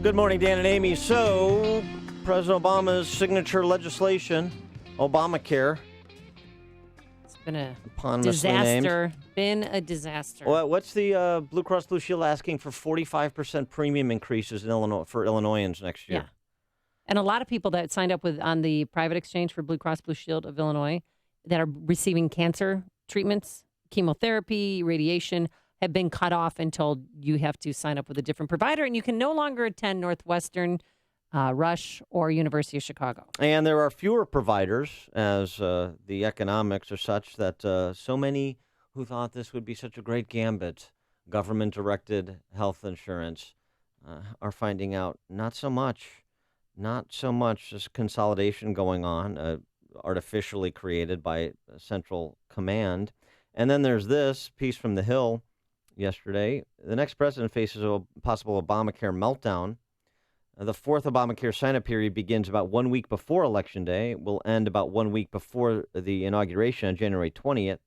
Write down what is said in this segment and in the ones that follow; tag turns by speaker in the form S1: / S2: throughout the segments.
S1: Good morning, Dan and Amy. So, President Obama's signature legislation, Obamacare.
S2: It's been a
S1: eponymously
S2: disaster. Been a disaster.
S1: Well, what's the Blue Cross Blue Shield asking for 45% premium increases in Illinois for Illinoisans next year?
S2: Yeah. And a lot of people that signed up on the private exchange for Blue Cross Blue Shield of Illinois that are receiving cancer treatments, chemotherapy, radiation, have been cut off until you have to sign up with a different provider, and you can no longer attend Northwestern, Rush, or University of Chicago.
S1: And there are fewer providers as the economics are such that so many who thought this would be such a great gambit, government-directed health insurance, are finding out not so much. Not so much this consolidation going on, artificially created by central command. And then there's this piece from The Hill yesterday. The next president faces a possible Obamacare meltdown. The fourth Obamacare sign-up period begins about 1 week before Election Day, will end about 1 week before the inauguration on January 20th.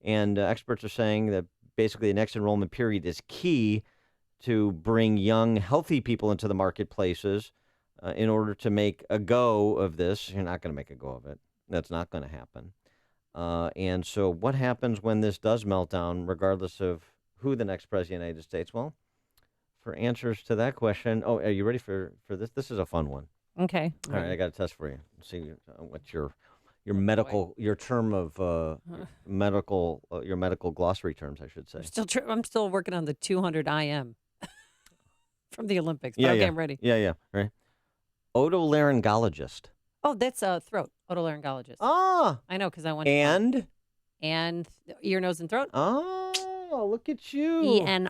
S1: And experts are saying that basically the next enrollment period is key to bring young, healthy people into the marketplaces in order to make a go of this. You're not going to make a go of it. That's not going to happen. And so what happens when this does melt down, regardless of who the next president of the United States? Well, for answers to that question, are you ready for this? This is a fun one.
S2: Okay.
S1: All right, I got a test for you. Let's see what's your medical, your term of your medical glossary terms, I should say.
S2: I'm still working on the 200 IM from the Olympics. But
S1: Yeah,
S2: okay, I'm ready.
S1: Yeah, right. Otolaryngologist.
S2: Oh, that's throat. Otolaryngologist.
S1: Ah.
S2: I know, because I went
S1: And
S2: ear, nose, and throat.
S1: Oh, look at you.
S2: ENT,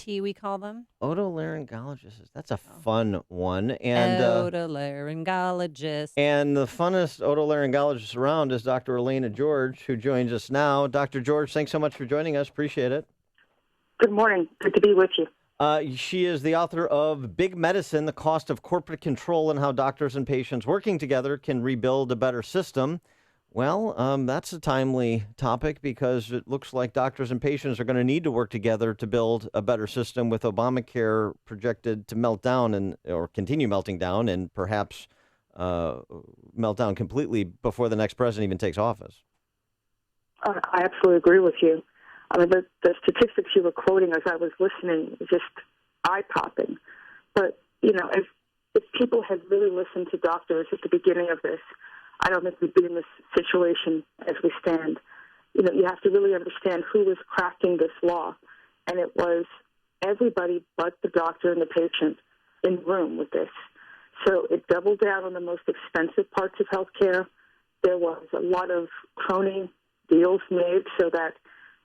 S2: we call them.
S1: Otolaryngologist. That's a fun one. And
S2: otolaryngologist.
S1: And the funnest otolaryngologist around is Dr. Elaina George, who joins us now. Dr. George, thanks so much for joining us. Appreciate it.
S3: Good morning. Good to be with you.
S1: She is the author of Big Medicine, The Cost of Corporate Control and How Doctors and Patients Working Together Can Rebuild a Better System. Well, that's a timely topic because it looks like doctors and patients are going to need to work together to build a better system, with Obamacare projected to melt down or continue melting down and perhaps melt down completely before the next president even takes office.
S3: I absolutely agree with you. I mean, the statistics you were quoting as I was listening is just eye-popping. But, if people had really listened to doctors at the beginning of this, I don't think we'd be in this situation as we stand. You have to really understand who was crafting this law. And it was everybody but the doctor and the patient in the room with this. So it doubled down on the most expensive parts of healthcare. There was a lot of crony deals made so that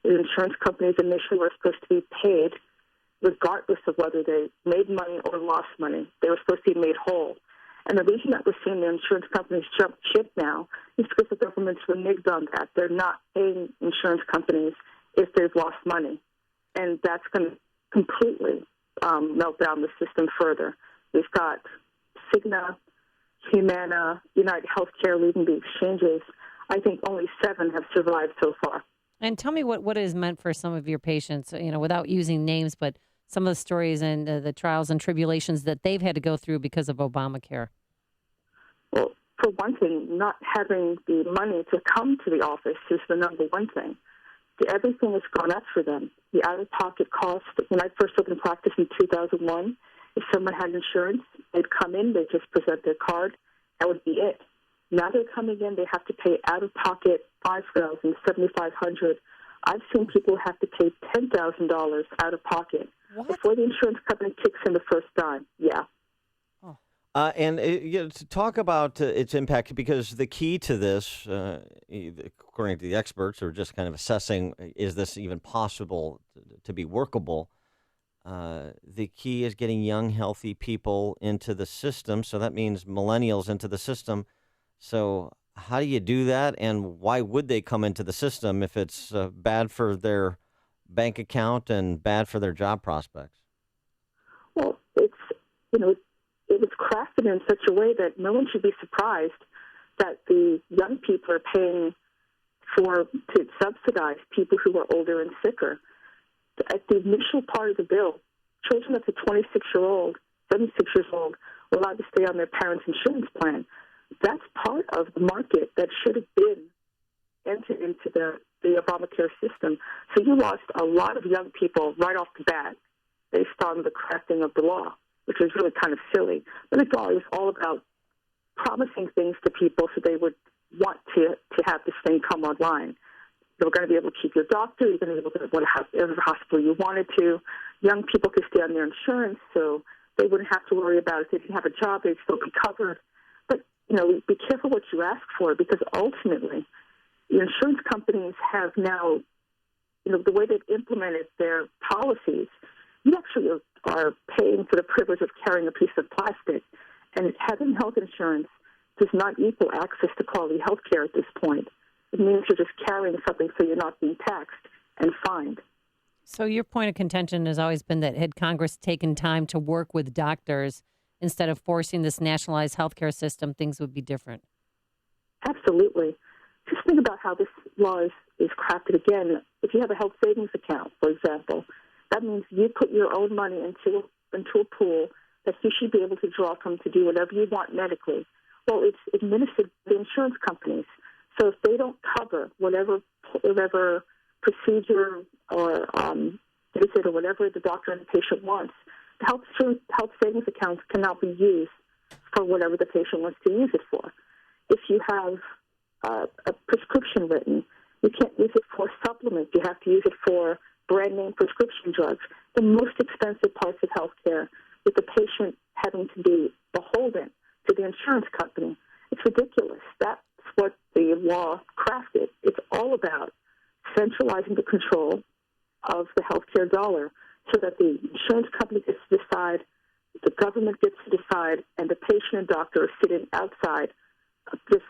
S3: the insurance companies initially were supposed to be paid regardless of whether they made money or lost money. They were supposed to be made whole. And the reason that we're seeing the insurance companies jump ship now is because the government's reneged on that. They're not paying insurance companies if they've lost money. And that's going to completely melt down the system further. We've got Cigna, Humana, United Healthcare leading the exchanges. I think only 7 have survived so far.
S2: And tell me what it has meant for some of your patients, without using names, but some of the stories and the trials and tribulations that they've had to go through because of Obamacare.
S3: Well, for one thing, not having the money to come to the office is the number one thing. Everything has gone up for them. The out-of-pocket cost, when I first opened practice in 2001, if someone had insurance, they'd come in, they'd just present their card, that would be it. Now they're coming in, they have to pay out-of-pocket $5,000, $7,500. I've seen people have to pay $10,000 out of pocket before the insurance company kicks in the first dime. Yeah.
S1: And to talk about its impact, because the key to this, according to the experts, are just kind of assessing, is this even possible to be workable? The key is getting young, healthy people into the system. So that means millennials into the system. So how do you do that, and why would they come into the system if it's bad for their bank account and bad for their job prospects?
S3: Well, it was crafted in such a way that no one should be surprised that the young people are paying to subsidize people who are older and sicker. At the initial part of the bill, children up to 26-year-old 76 years old were allowed to stay on their parents' insurance plan. That's part of the market that should have been entered into the Obamacare system. So you lost a lot of young people right off the bat based on the crafting of the law, which was really kind of silly. But it was all about promising things to people so they would want to have this thing come online. You're going to be able to keep your doctor. You're going to be able to go to whatever hospital you wanted to. Young people could stay on their insurance, so they wouldn't have to worry about if they didn't have a job, they'd still be covered. But, be careful what you ask for, because ultimately the insurance companies have now, the way they've implemented their policies, you actually are paying for the privilege of carrying a piece of plastic. And having health insurance does not equal access to quality health care at this point. It means you're just carrying something so you're not being taxed and fined.
S2: So your point of contention has always been that had Congress taken time to work with doctors instead of forcing this nationalized healthcare system, things would be different.
S3: Absolutely. Just think about how this law is crafted again. If you have a health savings account, for example, that means you put your own money into a pool that you should be able to draw from to do whatever you want medically. Well, it's administered by the insurance companies. So if they don't cover whatever procedure or visit or whatever the doctor and the patient wants, the health savings accounts cannot be used for whatever the patient wants to use it for. If you have a prescription written, you can't use it for supplements. You have to use it for brand-name prescription drugs, the most expensive parts of healthcare, with the patient having to be beholden to the insurance company. It's ridiculous. That's what the law crafted. It's all about centralizing the control of the healthcare dollar so that the insurance company gets to decide, the government gets to decide, and the patient and doctor are sitting outside just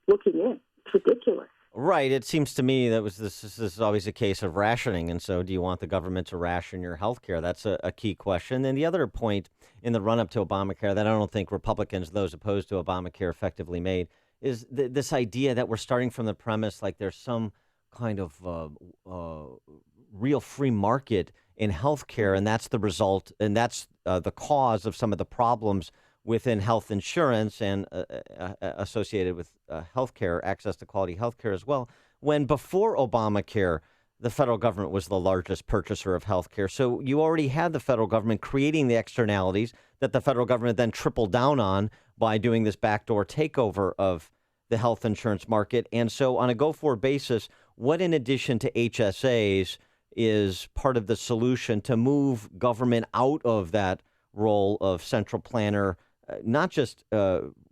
S3: looking in. It's ridiculous.
S1: Right. It seems to me that this is always a case of rationing. And so do you want the government to ration your health care? That's a key question. And the other point in the run-up to Obamacare that I don't think Republicans, those opposed to Obamacare, effectively made is this idea that we're starting from the premise like there's some kind of real free market in health care, and that's the result, and that's the cause of some of the problems within health insurance and associated with health care, access to quality health care as well, when before Obamacare, the federal government was the largest purchaser of health care. So you already had the federal government creating the externalities that the federal government then tripled down on by doing this backdoor takeover of the health insurance market. And so on a go-forward basis, what in addition to HSAs is part of the solution to move government out of that role of central planner, not just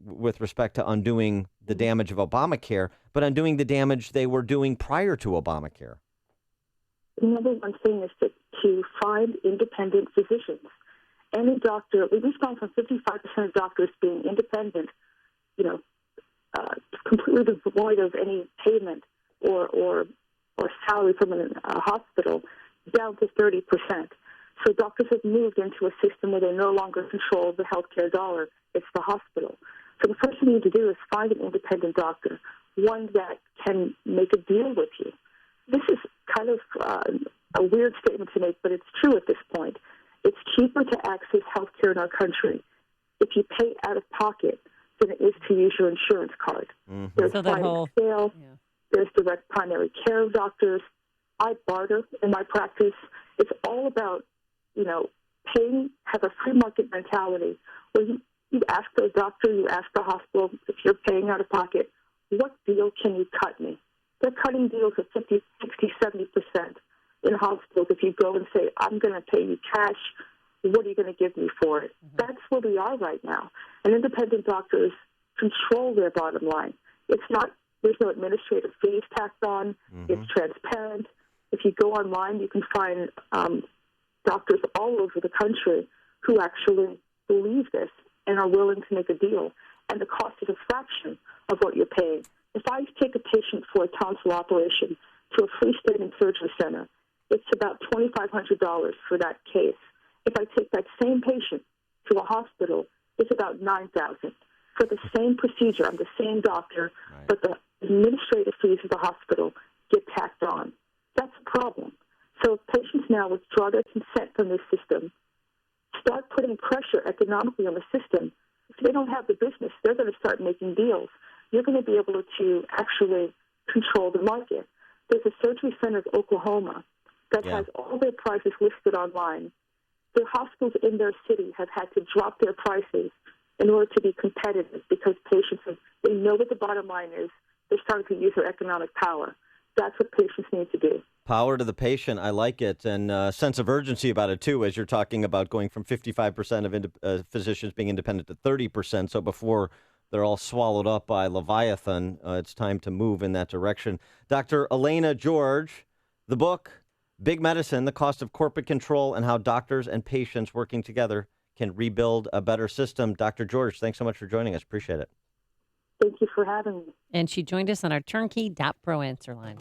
S1: with respect to undoing the damage of Obamacare, but undoing the damage they were doing prior to Obamacare?
S3: The number one thing is to find independent physicians. Any doctor, we've gone from 55% of doctors being independent, completely devoid of any payment or salary from a hospital, down to 30%. So doctors have moved into a system where they no longer control the healthcare dollar. It's the hospital. So the first thing you need to do is find an independent doctor, one that can make a deal with you. This is kind of a weird statement to make, but it's true at this point. It's cheaper to access healthcare in our country if you pay out of pocket than it is to use your insurance card. Mm-hmm. There's sliding scale. Yeah. There's direct primary care doctors. I barter in my practice. It's all about, paying, have a free market mentality where you ask the doctor, you ask the hospital, if you're paying out of pocket, what deal can you cut me? They're cutting deals of 50, 60, 70% in hospitals. If you go and say, I'm going to pay you cash, what are you going to give me for it? Mm-hmm. That's where we are right now. And independent doctors control their bottom line. There's no administrative fees tacked on. Mm-hmm. It's transparent. If you go online, you can find doctors all over the country who actually believe this and are willing to make a deal. And the cost is a fraction of what you're paying. If I take a patient for a tonsil operation to a freestanding surgery center, it's about $2,500 for that case. If I take that same patient to a hospital, it's about $9,000 for the same procedure. I'm the same doctor, right, but the administrative fees of the hospital get tacked on. That's a problem. So if patients now withdraw their consent from this system, start putting pressure economically on the system. If they don't have the business, they're going to start making deals. You're going to be able to actually control the market. There's a surgery center in Oklahoma that has all their prices listed online. The hospitals in their city have had to drop their prices in order to be competitive because patients, they know what the bottom line is. They're starting to use their economic power. That's what patients need to do.
S1: Power to the patient. I like it. And a sense of urgency about it, too, as you're talking about going from 55% of physicians being independent to 30%. So before they're all swallowed up by Leviathan, it's time to move in that direction. Dr. Elaina George, the book, Big Medicine, The Cost of Corporate Control and How Doctors and Patients Working Together Can Rebuild a Better System. Dr. George, thanks so much for joining us. Appreciate it.
S3: Thank you for having me.
S2: And she joined us on our turnkey.pro answer line.